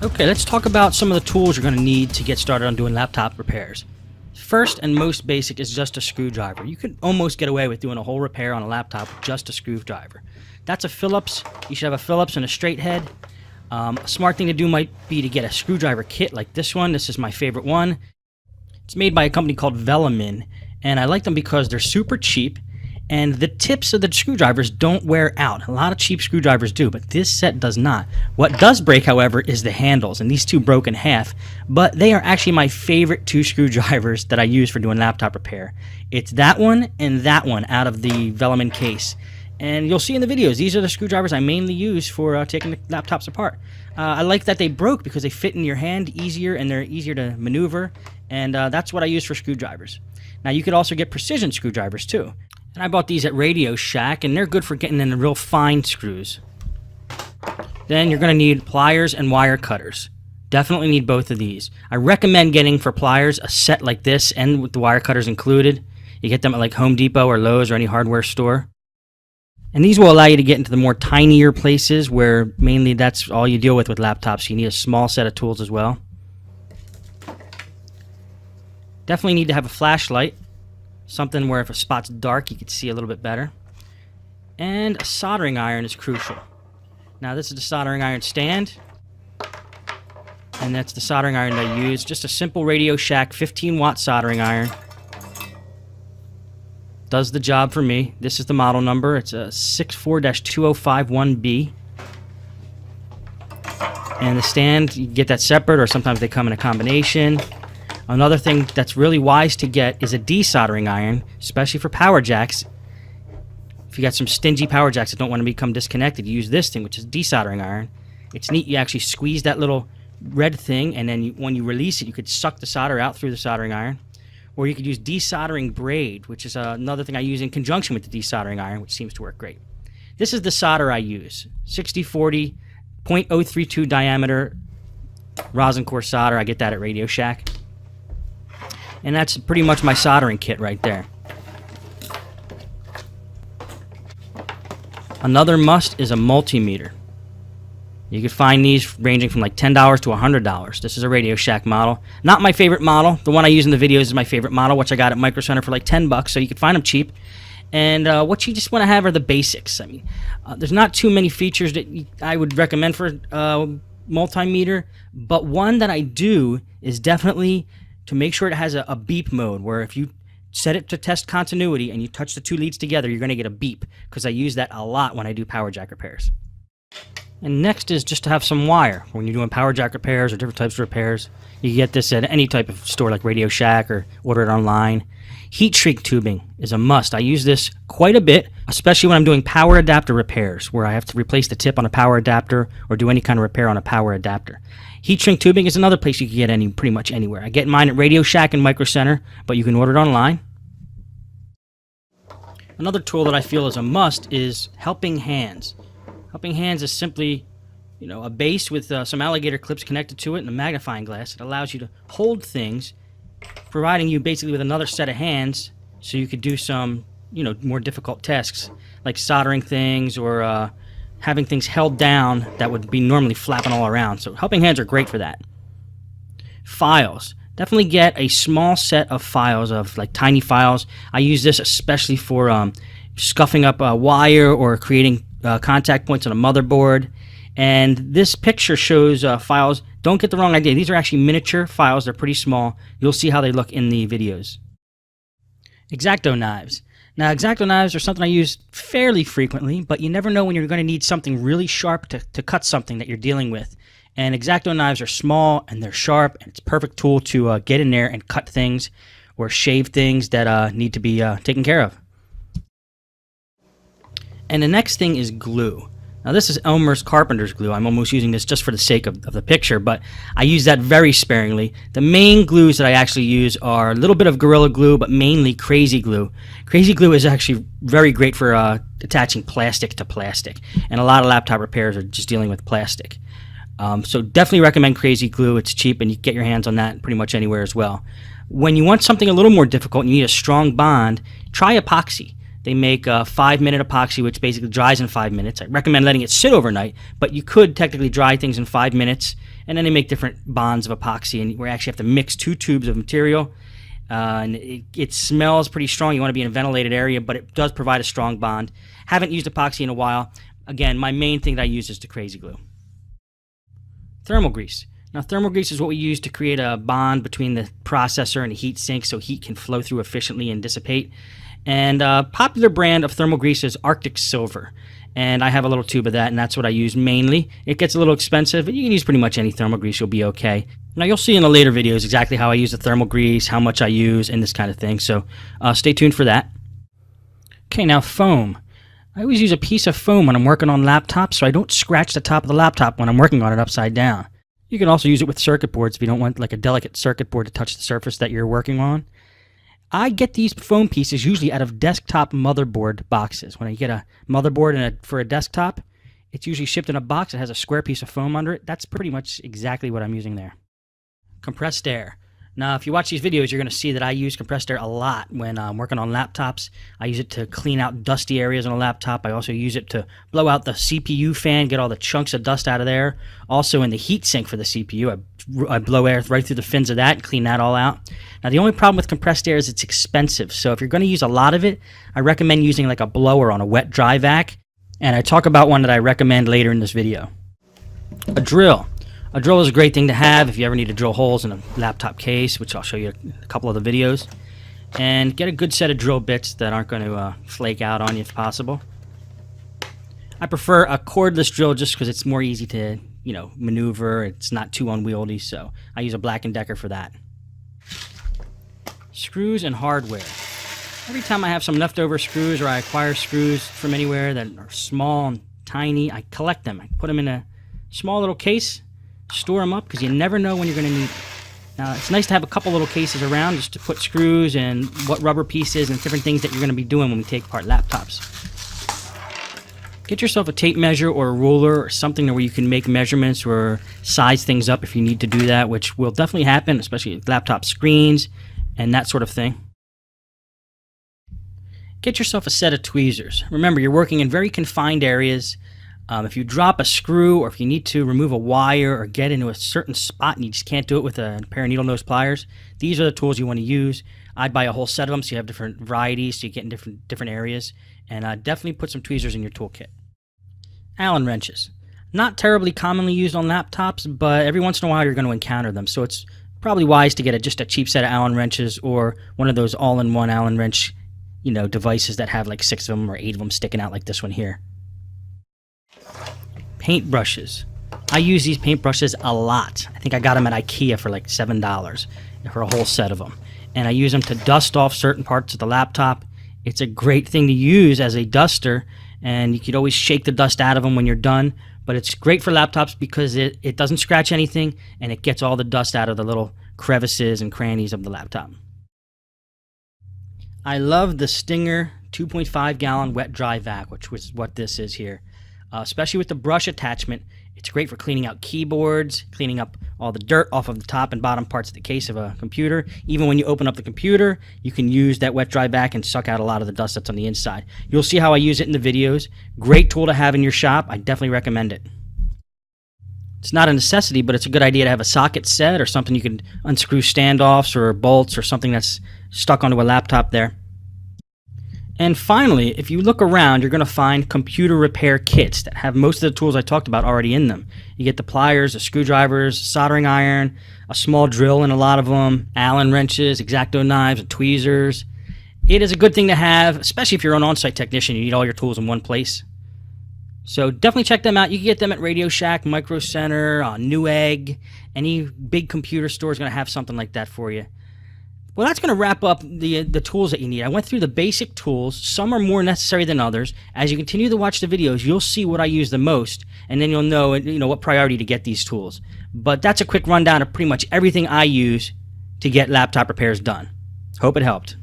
Okay, let's talk about some of the tools you're going to need to get started on doing laptop repairs. First and most basic is just a screwdriver. You could almost get away with doing a whole repair on a laptop with just a screwdriver. That's a Phillips. You should have a Phillips and a straight head. A smart thing to do might be to get a screwdriver kit like this one. This is my favorite one. It's made by a company called Velamin, and I like them because they're super cheap, and the tips of the screwdrivers don't wear out. A lot of cheap screwdrivers do, but this set does not. What does break, however, is the handles, and these two broke in half, but they are actually my favorite two screwdrivers that I use for doing laptop repair. It's that one and that one out of the Velamin case. And you'll see in the videos, these are the screwdrivers I mainly use for taking the laptops apart. I like that they broke because they fit in your hand easier and they're easier to maneuver, and that's what I use for screwdrivers. Now you could also get precision screwdrivers too. And I bought these at Radio Shack, and they're good for getting in the real fine screws. Then you're going to need pliers and wire cutters. Definitely need both of these. I recommend getting for pliers a set like this and with the wire cutters included. You get them at like Home Depot or Lowe's or any hardware store. And these will allow you to get into the more tinier places where mainly that's all you deal with laptops. You need a small set of tools as well. Definitely need to have a flashlight. Something where if a spot's dark, you can see a little bit better. And a soldering iron is crucial. Now this is the soldering iron stand. And that's the soldering iron I use. Just a simple Radio Shack 15-watt soldering iron. Does the job for me. This is the model number. It's a 64-2051B. And the stand, you can get that separate, or sometimes they come in a combination. Another thing that's really wise to get is a desoldering iron, especially for power jacks. If you got some stingy power jacks that don't want to become disconnected, you use this thing, which is desoldering iron. It's neat. You actually squeeze that little red thing, and then when you release it, you could suck the solder out through the soldering iron. Or you could use desoldering braid, which is another thing I use in conjunction with the desoldering iron, which seems to work great. This is the solder I use. 6040, 0.032 diameter rosin core solder. I get that at Radio Shack. And that's pretty much my soldering kit right there. Another must is a multimeter. You can find these ranging from like $10 to $100. This is a Radio Shack model. Not my favorite model. The one I use in the videos is my favorite model, which I got at Micro Center for like $10, so you can find them cheap. And what you just want to have are the basics. I mean, there's not too many features that I would recommend for multimeter, but one that I do is definitely to make sure it has a beep mode, where if you set it to test continuity and you touch the two leads together, you're going to get a beep, because I use that a lot when I do power jack repairs. And next is just to have some wire. When you're doing power jack repairs or different types of repairs, you can get this at any type of store like Radio Shack or order it online. Heat shrink tubing is a must. I use this quite a bit, especially when I'm doing power adapter repairs, where I have to replace the tip on a power adapter or do any kind of repair on a power adapter. Heat shrink tubing is another place you can get pretty much anywhere. I get mine at Radio Shack and Micro Center, but you can order it online. Another tool that I feel is a must is helping hands. Helping hands is simply, a base with some alligator clips connected to it and a magnifying glass. It allows you to hold things, providing you basically with another set of hands, so you could do some, more difficult tasks like soldering things or having things held down that would be normally flapping all around. So helping hands are great for that. Files. Definitely get a small set of files, of like tiny files. I use this especially for scuffing up a wire or creating contact points on a motherboard. And this picture shows files. Don't get the wrong idea. These are actually miniature files. They're pretty small. You'll see how they look in the videos. X-Acto knives. Now, X-Acto knives are something I use fairly frequently, but you never know when you're going to need something really sharp to cut something that you're dealing with. And X-Acto knives are small and they're sharp, and it's a perfect tool to get in there and cut things or shave things that need to be taken care of. And the next thing is glue. Now this is Elmer's Carpenter's glue. I'm almost using this just for the sake of the picture, but I use that very sparingly. The main glues that I actually use are a little bit of Gorilla Glue, but mainly Crazy Glue. Crazy Glue is actually very great for attaching plastic to plastic, and a lot of laptop repairs are just dealing with plastic. So definitely recommend Crazy Glue. It's cheap and you can get your hands on that pretty much anywhere as well. When you want something a little more difficult and you need a strong bond, try epoxy. They make a 5-minute epoxy, which basically dries in 5 minutes. I recommend letting it sit overnight, but you could technically dry things in 5 minutes. And then they make different bonds of epoxy, and we actually have to mix 2 tubes of material. And it smells pretty strong. You want to be in a ventilated area, but it does provide a strong bond. Haven't used epoxy in a while. Again, my main thing that I use is the Crazy Glue. Thermal grease. Now, thermal grease is what we use to create a bond between the processor and the heat sink so heat can flow through efficiently and dissipate. And a popular brand of thermal grease is Arctic Silver. And I have a little tube of that, and that's what I use mainly. It gets a little expensive, but you can use pretty much any thermal grease. You'll be okay. Now, you'll see in the later videos exactly how I use the thermal grease, how much I use, and this kind of thing. So stay tuned for that. Okay, now foam. I always use a piece of foam when I'm working on laptops so I don't scratch the top of the laptop when I'm working on it upside down. You can also use it with circuit boards if you don't want like a delicate circuit board to touch the surface that you're working on. I get these foam pieces usually out of desktop motherboard boxes. When I get a motherboard for a desktop, it's usually shipped in a box that has a square piece of foam under it. That's pretty much exactly what I'm using there. Compressed air. Now, if you watch these videos, you're going to see that I use compressed air a lot when I'm working on laptops. I use it to clean out dusty areas on a laptop. I also use it to blow out the CPU fan, get all the chunks of dust out of there. Also in the heat sink for the CPU, I blow air right through the fins of that and clean that all out. Now, the only problem with compressed air is it's expensive. So if you're going to use a lot of it, I recommend using like a blower on a wet dry vac. And I talk about one that I recommend later in this video. A drill. A drill is a great thing to have if you ever need to drill holes in a laptop case, which I'll show you a couple of the videos. And get a good set of drill bits that aren't going to flake out on you if possible. I prefer a cordless drill just because it's more easy to, maneuver. It's not too unwieldy, so I use a Black & Decker for that. Screws and hardware. Every time I have some leftover screws or I acquire screws from anywhere that are small and tiny, I collect them. I put them in a small little case. Store them up because you never know when you're going to need them. Now, it's nice to have a couple little cases around just to put screws and what rubber pieces and different things that you're going to be doing when we take apart laptops. Get yourself a tape measure or a ruler or something where you can make measurements or size things up if you need to do that, which will definitely happen, especially with laptop screens and that sort of thing. Get yourself a set of tweezers. Remember, you're working in very confined areas. If you drop a screw or if you need to remove a wire or get into a certain spot and you just can't do it with a pair of needle nose pliers, these are the tools you want to use. I'd buy a whole set of them so you have different varieties so you get in different areas. And definitely put some tweezers in your toolkit. Allen wrenches. Not terribly commonly used on laptops, but every once in a while you're going to encounter them. So it's probably wise to get just a cheap set of Allen wrenches or one of those all-in-one Allen wrench devices that have like 6 of them or 8 of them sticking out like this one here. Paint brushes. I use these paint brushes a lot. I think I got them at IKEA for like $7 for a whole set of them. And I use them to dust off certain parts of the laptop. It's a great thing to use as a duster, and you could always shake the dust out of them when you're done. But it's great for laptops because it doesn't scratch anything, and it gets all the dust out of the little crevices and crannies of the laptop. I love the Stinger 2.5 gallon wet dry vac, which was what this is here. Especially with the brush attachment, it's great for cleaning out keyboards, cleaning up all the dirt off of the top and bottom parts of the case of a computer. Even when you open up the computer, you can use that wet dry vac and suck out a lot of the dust that's on the inside. You'll see how I use it in the videos. Great tool to have in your shop. I definitely recommend it. It's not a necessity, but it's a good idea to have a socket set or something you can unscrew standoffs or bolts or something that's stuck onto a laptop there. And finally, if you look around, you're going to find computer repair kits that have most of the tools I talked about already in them. You get the pliers, the screwdrivers, soldering iron, a small drill in a lot of them, Allen wrenches, X-Acto knives, and tweezers. It is a good thing to have, especially if you're an on-site technician. You need all your tools in one place. So definitely check them out. You can get them at Radio Shack, Micro Center, Newegg. Any big computer store is going to have something like that for you. Well, that's going to wrap up the tools that you need. I went through the basic tools. Some are more necessary than others. As you continue to watch the videos, you'll see what I use the most, and then you'll know what priority to get these tools. But that's a quick rundown of pretty much everything I use to get laptop repairs done. Hope it helped.